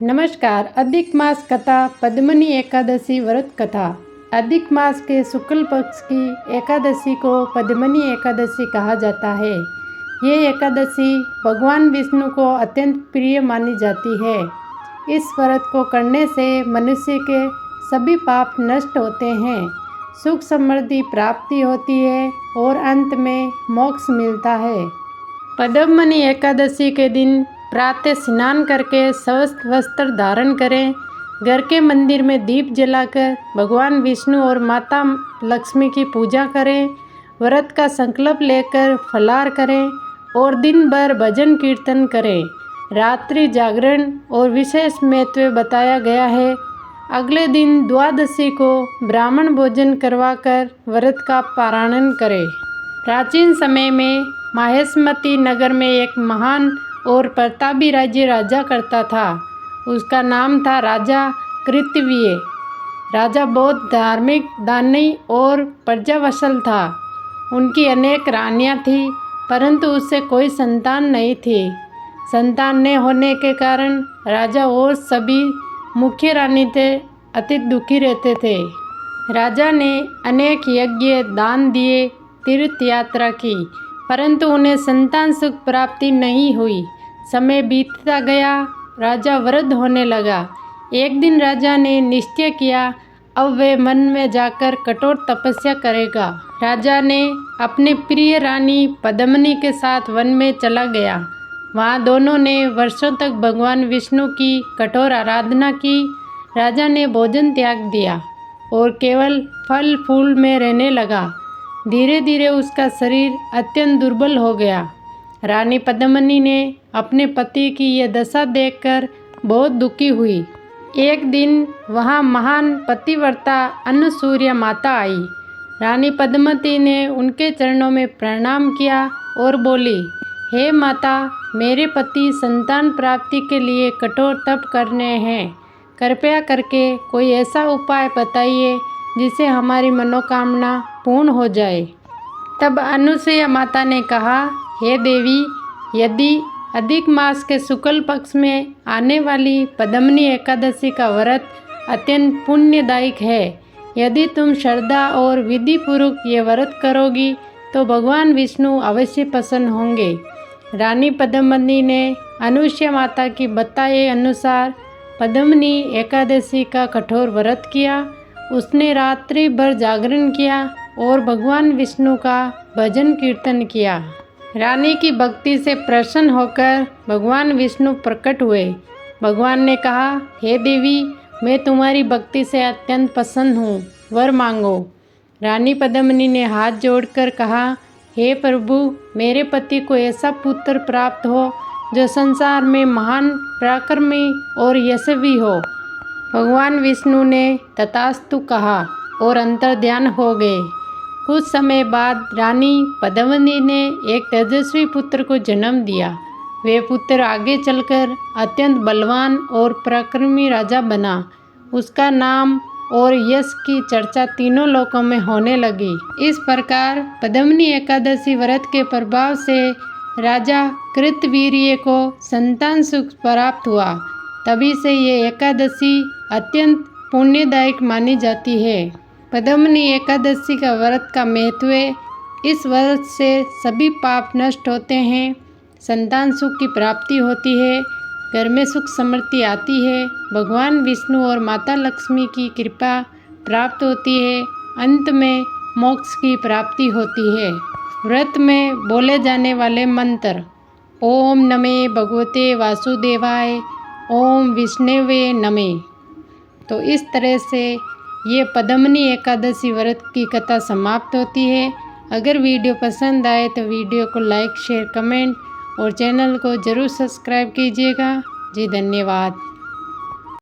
नमस्कार। अधिक मास कथा पद्मिनी एकादशी व्रत कथा। अधिक मास के शुक्ल पक्ष की एकादशी को पद्मिनी एकादशी कहा जाता है। ये एकादशी भगवान विष्णु को अत्यंत प्रिय मानी जाती है। इस व्रत को करने से मनुष्य के सभी पाप नष्ट होते हैं, सुख समृद्धि प्राप्ति होती है और अंत में मोक्ष मिलता है। पद्मिनी एकादशी के दिन प्रातः स्नान करके स्वस्थ वस्त्र धारण करें, घर के मंदिर में दीप जलाकर भगवान विष्णु और माता लक्ष्मी की पूजा करें, व्रत का संकल्प लेकर फलाहार करें और दिन भर भजन कीर्तन करें। रात्रि जागरण और विशेष महत्व बताया गया है। अगले दिन द्वादशी को ब्राह्मण भोजन करवाकर व्रत का पारण करें। प्राचीन समय में माहेश्मती नगर में एक महान और प्रतापी राज्य राजा करता था। उसका नाम था राजा कृतवीर्य। राजा बहुत धार्मिक, दानी और प्रजावत्सल था। उनकी अनेक रानियां थीं, परंतु उससे कोई संतान नहीं थी। संतान न होने के कारण राजा और सभी मुख्य रानी थे अति दुखी रहते थे। राजा ने अनेक यज्ञ दान दिए, तीर्थ यात्रा की, परंतु उन्हें संतान सुख प्राप्ति नहीं हुई। समय बीतता गया, राजा वृद्ध होने लगा। एक दिन राजा ने निश्चय किया, अब वे वन में जाकर कठोर तपस्या करेगा। राजा ने अपने प्रिय रानी पद्मिनी के साथ वन में चला गया। वहाँ दोनों ने वर्षों तक भगवान विष्णु की कठोर आराधना की। राजा ने भोजन त्याग दिया और केवल फल फूल में रहने लगा। धीरे धीरे उसका शरीर अत्यंत दुर्बल हो गया। रानी पद्मिनी ने अपने पति की यह दशा देखकर बहुत दुखी हुई। एक दिन वहाँ महान पतिव्रता अन्नसूर्या माता आई। रानी पद्मिनी ने उनके चरणों में प्रणाम किया और बोली, हे माता, मेरे पति संतान प्राप्ति के लिए कठोर तप करने हैं। कृपया करके कोई ऐसा उपाय बताइए जिससे हमारी मनोकामना पूर्ण हो जाए। तब अनुसूया माता ने कहा, हे देवी, यदि अधिक मास के शुक्ल पक्ष में आने वाली पद्मिनी एकादशी का व्रत अत्यंत पुण्यदायक है। यदि तुम श्रद्धा और विधि पूर्वक ये व्रत करोगी तो भगवान विष्णु अवश्य प्रसन्न होंगे। रानी पद्मिनी ने अनुसूया माता की बताए अनुसार पद्मिनी एकादशी का कठोर व्रत किया। उसने रात्रि भर जागरण किया और भगवान विष्णु का भजन कीर्तन किया। रानी की भक्ति से प्रसन्न होकर भगवान विष्णु प्रकट हुए। भगवान ने कहा, हे देवी, मैं तुम्हारी भक्ति से अत्यंत प्रसन्न हूँ, वर मांगो। रानी पद्मिनी ने हाथ जोड़कर कहा, हे प्रभु, मेरे पति को ऐसा पुत्र प्राप्त हो जो संसार में महान, पराक्रमी और यशस्वी हो। भगवान विष्णु ने तथास्तु कहा और अंतर्ध्यान हो गए। कुछ समय बाद रानी पद्मिनी ने एक तेजस्वी पुत्र को जन्म दिया। वे पुत्र आगे चलकर अत्यंत बलवान और पराक्रमी राजा बना। उसका नाम और यश की चर्चा तीनों लोकों में होने लगी। इस प्रकार पद्मिनी एकादशी व्रत के प्रभाव से राजा कृतवीर्य को संतान सुख प्राप्त हुआ। तभी से ये एकादशी अत्यंत पुण्यदायक मानी जाती है। पद्मिनी एकादशी का व्रत का महत्व, इस व्रत से सभी पाप नष्ट होते हैं, संतान सुख की प्राप्ति होती है, घर में सुख समृद्धि आती है, भगवान विष्णु और माता लक्ष्मी की कृपा प्राप्त होती है, अंत में मोक्ष की प्राप्ति होती है। व्रत में बोले जाने वाले मंत्र, ओम नमे भगवते वासुदेवाय, ओम विष्णवे नमे। तो इस तरह से ये पद्मिनी एकादशी व्रत की कथा समाप्त होती है। अगर वीडियो पसंद आए तो वीडियो को लाइक, शेयर, कमेंट और चैनल को ज़रूर सब्सक्राइब कीजिएगा। जी धन्यवाद।